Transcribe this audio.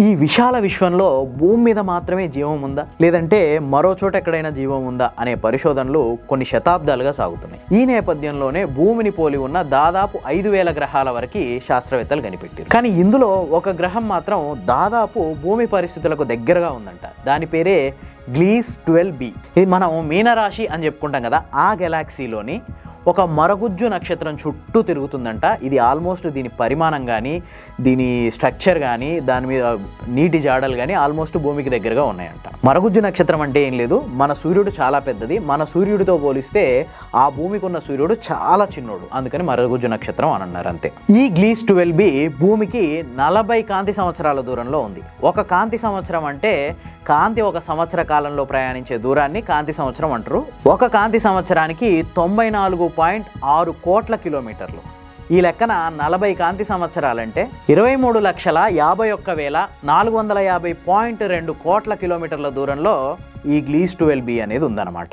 ఈ విశాల విశ్వంలో భూమి మీద మాత్రమే జీవం ఉందా లేదంటే మరో చోట ఎక్కడైనా జీవం ఉందా అనే పరిశోధనలు కొన్ని శతాబ్దాలుగా సాగుతున్నాయి. ఈ నేపథ్యంలోనే భూమిని పోలి ఉన్న దాదాపు 5000 గ్రహాల వరకు శాస్త్రవేత్తలు కనిపెట్టారు. కానీ ఇందులో ఒక గ్రహం మాత్రం దాదాపు భూమి పరిస్థితులకు దగ్గరగా ఉందంట. దాని పేరే గ్లీస్ 12b. ఇది మనం మీనరాశి అని చెప్పుకుంటాం కదా, ఆ గెలాక్సీలోని ఒక మరగుజ్జు నక్షత్రం చుట్టూ తిరుగుతుందంట. ఇది ఆల్మోస్ట్ దీని పరిమాణం కానీ దీని స్ట్రక్చర్ కానీ దాని మీద నీటి జాడలు కానీ ఆల్మోస్ట్ భూమికి దగ్గరగా ఉన్నాయంట. మరగుజ్జు నక్షత్రం అంటే ఏం లేదు, మన సూర్యుడు చాలా పెద్దది. మన సూర్యుడితో పోలిస్తే ఆ భూమికి ఉన్న సూర్యుడు చాలా చిన్నోడు, అందుకని మరగుజ్జు నక్షత్రం అని అన్నారు అంతే. ఈ గ్లీస్ 12b భూమికి 40 కాంతి సంవత్సరాల దూరంలో ఉంది. ఒక కాంతి సంవత్సరం అంటే కాంతి ఒక సంవత్సర కాలంలో ప్రయాణించే దూరాన్ని కాంతి సంవత్సరం అంటారు. ఒక కాంతి సంవత్సరానికి 94.6 కోట్ల కిలోమీటర్లు. ఈ లెక్కన 40 కాంతి సంవత్సరాలంటే 23,51,450.2 కోట్ల కిలోమీటర్ల దూరంలో ఈ గ్లీస్ 12b అనేది ఉందన్నమాట.